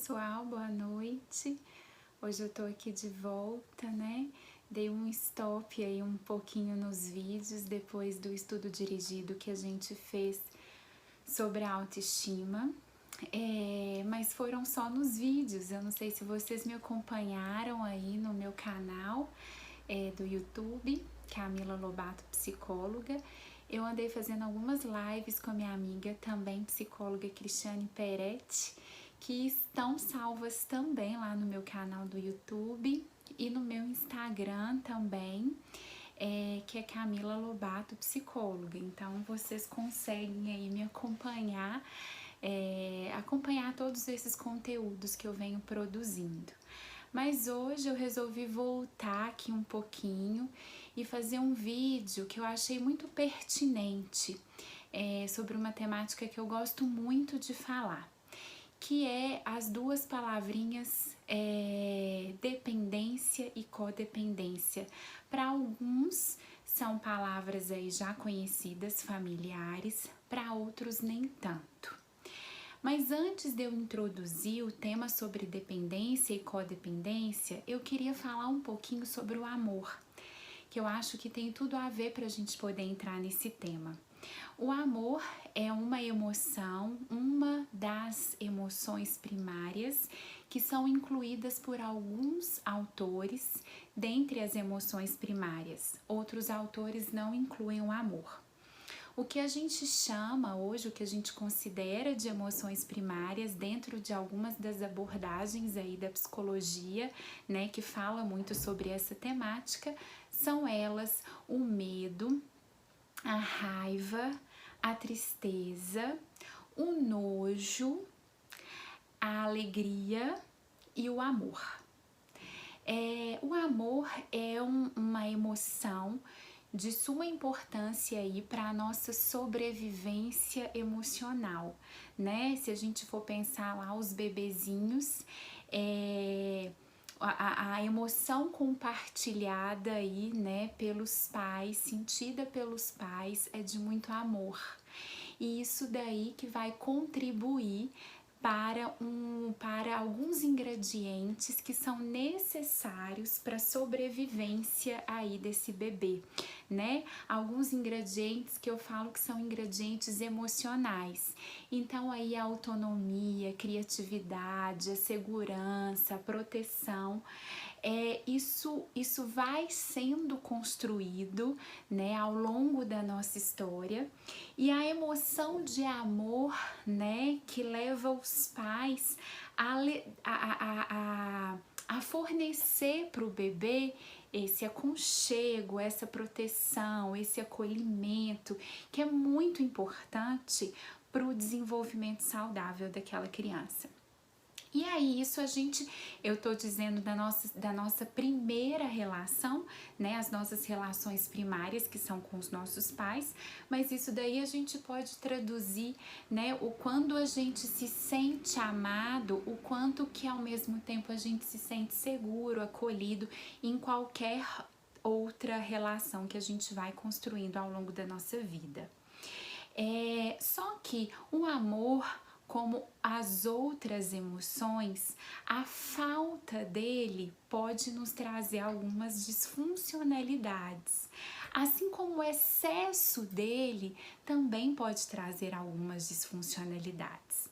pessoal, boa noite. Hoje eu tô aqui de volta, né? Dei um stop aí um pouquinho nos vídeos depois do estudo dirigido que a gente fez sobre a autoestima. Mas foram só nos vídeos, eu não sei se vocês me acompanharam aí no meu canal do YouTube, Camila Lobato Psicóloga. Eu andei fazendo algumas lives com a minha amiga, também psicóloga Cristiane Peretti, que estão salvas também lá no meu canal do YouTube e no meu Instagram também, que é Camila Lobato Psicóloga. Então vocês conseguem aí me acompanhar, acompanhar todos esses conteúdos que eu venho produzindo. Mas hoje eu resolvi voltar aqui um pouquinho e fazer um vídeo que eu achei muito pertinente sobre uma temática que eu gosto muito de falar, que é as duas palavrinhas dependência e codependência. Para alguns são palavras aí já conhecidas, familiares, para outros nem tanto. Mas antes de eu introduzir o tema sobre dependência e codependência, eu queria falar um pouquinho sobre o amor, que eu acho que tem tudo a ver para a gente poder entrar nesse tema. O amor é uma emoção, uma das emoções primárias que são incluídas por alguns autores dentre as emoções primárias. Outros autores não incluem o amor. O que a gente chama hoje, o que a gente considera de emoções primárias dentro de algumas das abordagens aí da psicologia, né, que fala muito sobre essa temática, são elas o medo, a raiva, a tristeza, o nojo, a alegria e o amor. O amor é uma emoção de suma importância aí para a nossa sobrevivência emocional, né? Se a gente for pensar lá os bebezinhos, a emoção compartilhada aí, né, pelos pais, sentida pelos pais, é de muito amor. E isso daí que vai contribuir para alguns ingredientes que são necessários para a sobrevivência aí desse bebê, né? Alguns ingredientes que eu falo que são ingredientes emocionais. Então aí a autonomia, a criatividade, a segurança, a proteção, isso vai sendo construído, né, ao longo da nossa história, e a emoção de amor, né, que leva os pais a fornecer para o bebê esse aconchego, essa proteção, esse acolhimento, que é muito importante para o desenvolvimento saudável daquela criança. E aí, eu tô dizendo da nossa primeira relação, né, as nossas relações primárias, que são com os nossos pais, mas isso daí a gente pode traduzir, né, o quando a gente se sente amado, o quanto que ao mesmo tempo a gente se sente seguro, acolhido em qualquer outra relação que a gente vai construindo ao longo da nossa vida. Só que o amor, como as outras emoções, a falta dele pode nos trazer algumas disfuncionalidades. Assim como o excesso dele também pode trazer algumas disfuncionalidades.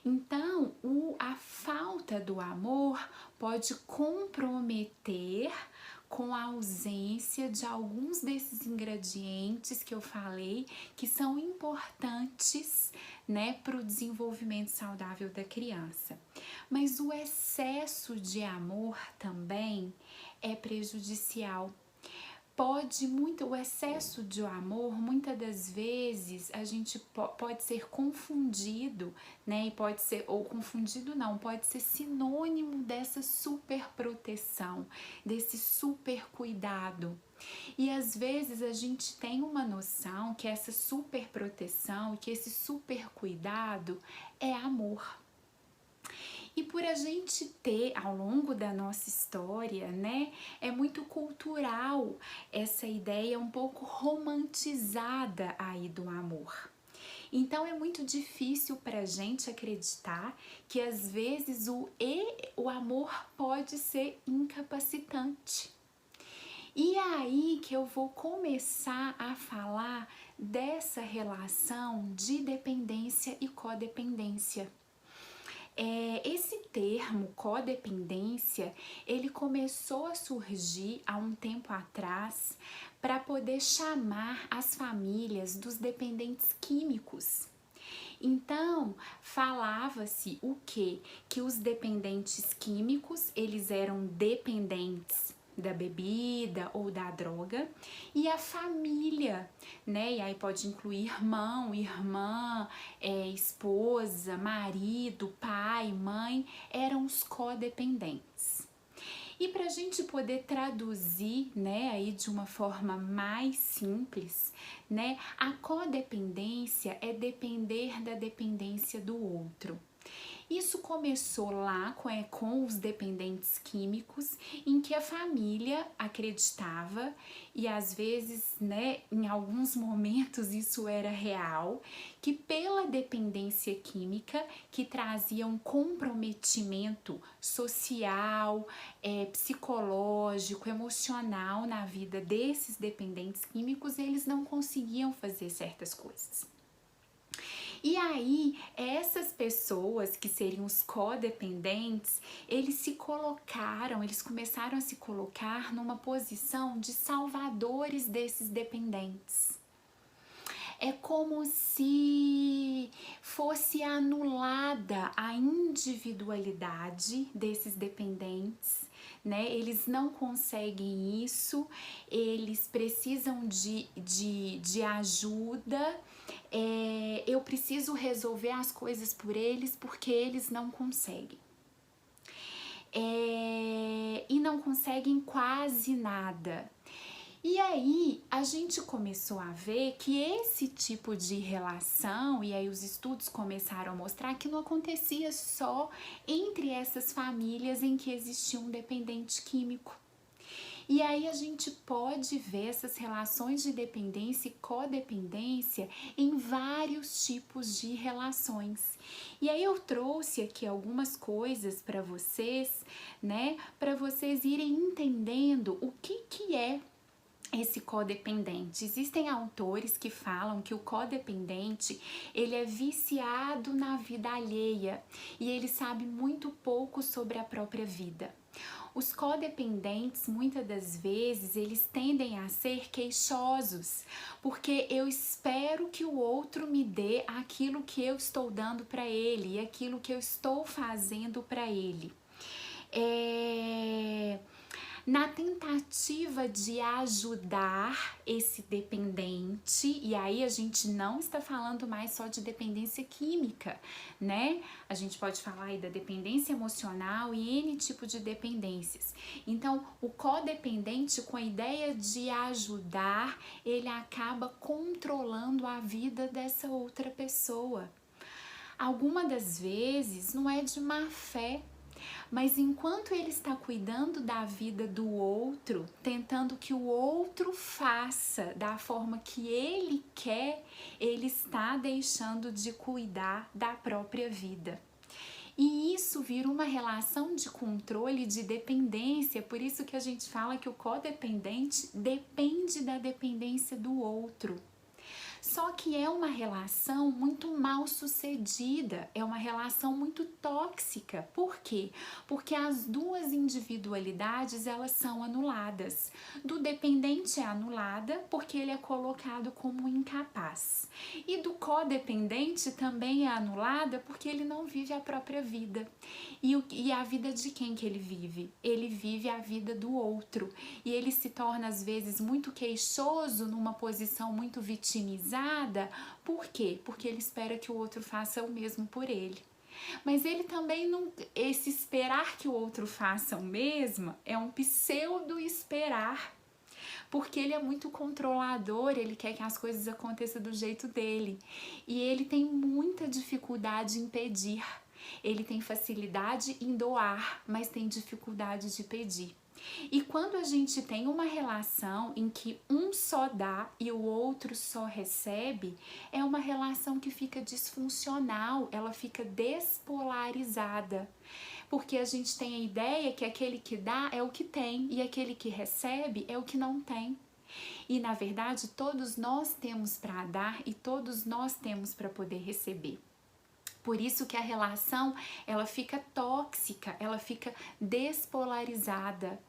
Então, a falta do amor pode comprometer com a ausência de alguns desses ingredientes que eu falei, que são importantes, né, para o desenvolvimento saudável da criança. Mas o excesso de amor também é prejudicial. O excesso de amor, muitas das vezes, a gente pode ser confundido, né? E pode ser sinônimo dessa super proteção, desse super cuidado. E às vezes a gente tem uma noção que essa super proteção, que esse super cuidado é amor. E por a gente ter, ao longo da nossa história, né, é muito cultural essa ideia um pouco romantizada aí do amor. Então é muito difícil para a gente acreditar que às vezes o amor pode ser incapacitante. E é aí que eu vou começar a falar dessa relação de dependência e codependência. Esse termo codependência, ele começou a surgir há um tempo atrás para poder chamar as famílias dos dependentes químicos. Então, falava-se o quê? Que os dependentes químicos, eles eram dependentes da bebida ou da droga, e a família, né? E aí pode incluir irmão, irmã, esposa, marido, pai, mãe, eram os codependentes. E para a gente poder traduzir, né, aí de uma forma mais simples, né, a codependência é depender da dependência do outro. Isso começou lá com os dependentes químicos, em que a família acreditava, e às vezes, né, em alguns momentos isso era real, que pela dependência química, que trazia um comprometimento social, psicológico, emocional na vida desses dependentes químicos, eles não conseguiam fazer certas coisas. E aí, essas pessoas que seriam os codependentes, eles começaram a se colocar numa posição de salvadores desses dependentes. É como se fosse anulada a individualidade desses dependentes, né? Eles não conseguem isso, eles precisam de ajuda, eu preciso resolver as coisas por eles porque eles não conseguem. E não conseguem quase nada. E aí a gente começou a ver que esse tipo de relação, e aí os estudos começaram a mostrar que não acontecia só entre essas famílias em que existia um dependente químico. E aí a gente pode ver essas relações de dependência e codependência em vários tipos de relações. E aí eu trouxe aqui algumas coisas para vocês, né, para vocês irem entendendo o que é esse codependente. Existem autores que falam que o codependente, ele é viciado na vida alheia e ele sabe muito pouco sobre a própria vida. Os codependentes, muitas das vezes, eles tendem a ser queixosos, porque eu espero que o outro me dê aquilo que eu estou dando para ele e aquilo que eu estou fazendo para ele. Na tentativa de ajudar esse dependente, e aí a gente não está falando mais só de dependência química, né? A gente pode falar aí da dependência emocional e N tipo de dependências. Então, o codependente, com a ideia de ajudar, ele acaba controlando a vida dessa outra pessoa. Algumas das vezes não é de má fé, mas enquanto ele está cuidando da vida do outro, tentando que o outro faça da forma que ele quer, ele está deixando de cuidar da própria vida. E isso vira uma relação de controle, de dependência, por isso que a gente fala que o codependente depende da dependência do outro. Só que é uma relação muito mal sucedida, é uma relação muito tóxica. Por quê? Porque as duas individualidades, elas são anuladas. Do dependente é anulada porque ele é colocado como incapaz. E do codependente também é anulada porque ele não vive a própria vida. E a vida de quem que ele vive? Ele vive a vida do outro. E ele se torna às vezes muito queixoso, numa posição muito vitimizada. Por quê? Porque ele espera que o outro faça o mesmo por ele. Mas ele também não... Esse esperar que o outro faça o mesmo é um pseudo-esperar. Porque ele é muito controlador, ele quer que as coisas aconteçam do jeito dele. E ele tem muita dificuldade em pedir. Ele tem facilidade em doar, mas tem dificuldade de pedir. E quando a gente tem uma relação em que um só dá e o outro só recebe, é uma relação que fica disfuncional, ela fica despolarizada. Porque a gente tem a ideia que aquele que dá é o que tem e aquele que recebe é o que não tem. E na verdade, todos nós temos para dar e todos nós temos para poder receber. Por isso que a relação, ela fica tóxica, ela fica despolarizada.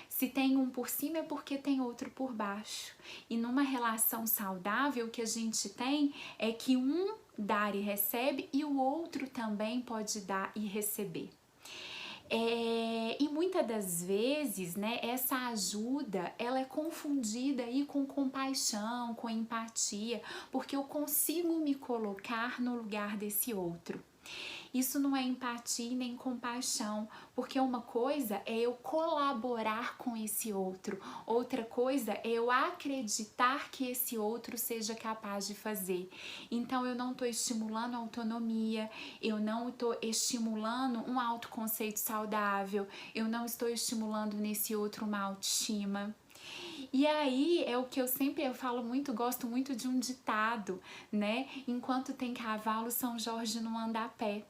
Se tem um por cima é porque tem outro por baixo. E numa relação saudável, o que a gente tem é que um dá e recebe e o outro também pode dar e receber. E muitas das vezes, né, essa ajuda, ela é confundida aí com compaixão, com empatia, porque eu consigo me colocar no lugar desse outro. Isso não é empatia nem compaixão, porque uma coisa é eu colaborar com esse outro, outra coisa é eu acreditar que esse outro seja capaz de fazer. Então eu não estou estimulando a autonomia, eu não estou estimulando um autoconceito saudável, eu não estou estimulando nesse outro uma autoestima. E aí é o que eu falo muito, gosto muito de um ditado, né? Enquanto tem cavalo, São Jorge não anda a pé.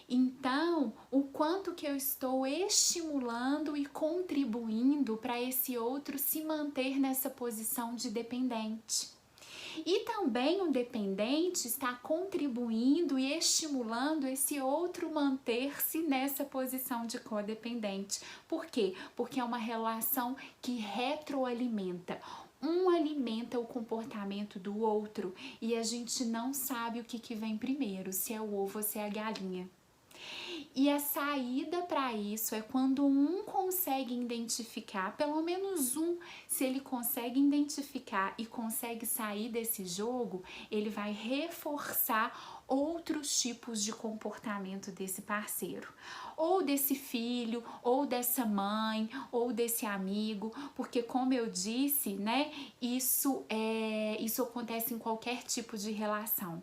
Então, o quanto que eu estou estimulando e contribuindo para esse outro se manter nessa posição de dependente. E também o dependente está contribuindo e estimulando esse outro manter-se nessa posição de codependente. Por quê? Porque é uma relação que retroalimenta. Um alimenta o comportamento do outro e a gente não sabe o que vem primeiro, se é o ovo ou se é a galinha. E a saída para isso é quando um consegue identificar, pelo menos um, se ele consegue identificar e consegue sair desse jogo, ele vai reforçar outros tipos de comportamento desse parceiro, ou desse filho, ou dessa mãe, ou desse amigo, porque como eu disse, né, isso acontece em qualquer tipo de relação.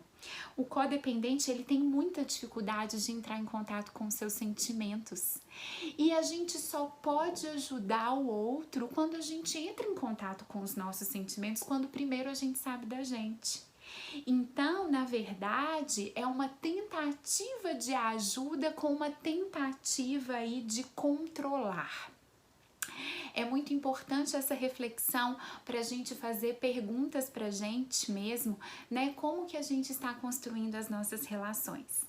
O codependente, ele tem muita dificuldade de entrar em contato com seus sentimentos. E a gente só pode ajudar o outro quando a gente entra em contato com os nossos sentimentos, quando primeiro a gente sabe da gente. Então, na verdade, é uma tentativa de ajuda com uma tentativa aí de controlar. É muito importante essa reflexão para a gente fazer perguntas para a gente mesmo, né? Como que a gente está construindo as nossas relações.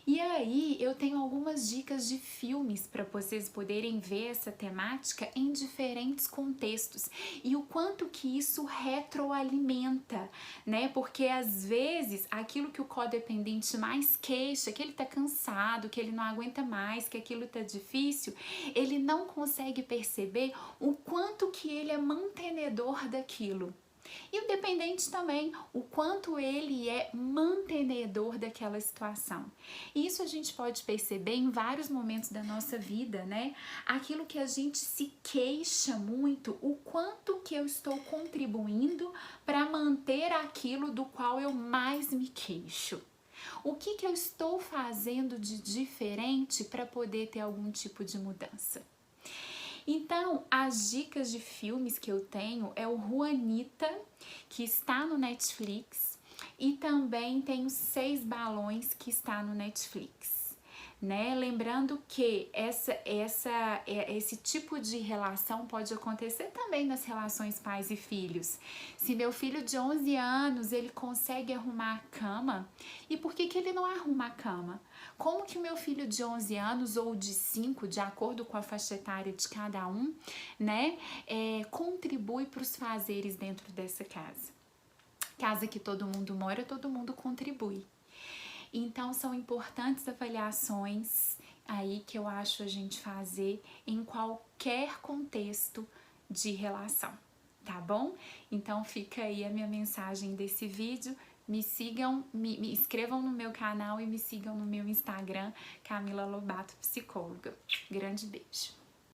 E aí eu tenho algumas dicas de filmes para vocês poderem ver essa temática em diferentes contextos e o quanto que isso retroalimenta, né? Porque às vezes aquilo que o codependente mais queixa, que ele tá cansado, que ele não aguenta mais, que aquilo tá difícil, ele não consegue perceber o quanto que ele é mantenedor daquilo. E o dependente também, o quanto ele é mantenedor daquela situação. Isso a gente pode perceber em vários momentos da nossa vida, né? Aquilo que a gente se queixa muito, o quanto que eu estou contribuindo para manter aquilo do qual eu mais me queixo. O que eu estou fazendo de diferente para poder ter algum tipo de mudança? Então, as dicas de filmes que eu tenho é o Juanita, que está no Netflix, e também tem os 6 Balões, que está no Netflix. Né? Lembrando que esse tipo de relação pode acontecer também nas relações pais e filhos. Se meu filho de 11 anos, ele consegue arrumar a cama, e por que ele não arruma a cama? Como que o meu filho de 11 anos ou de 5, de acordo com a faixa etária de cada um, né, contribui para os fazeres dentro dessa casa? Casa que todo mundo mora, todo mundo contribui. Então, são importantes avaliações aí que eu acho a gente fazer em qualquer contexto de relação, tá bom? Então, fica aí a minha mensagem desse vídeo. Me sigam, me inscrevam no meu canal e me sigam no meu Instagram, Camila Lobato Psicóloga. Grande beijo!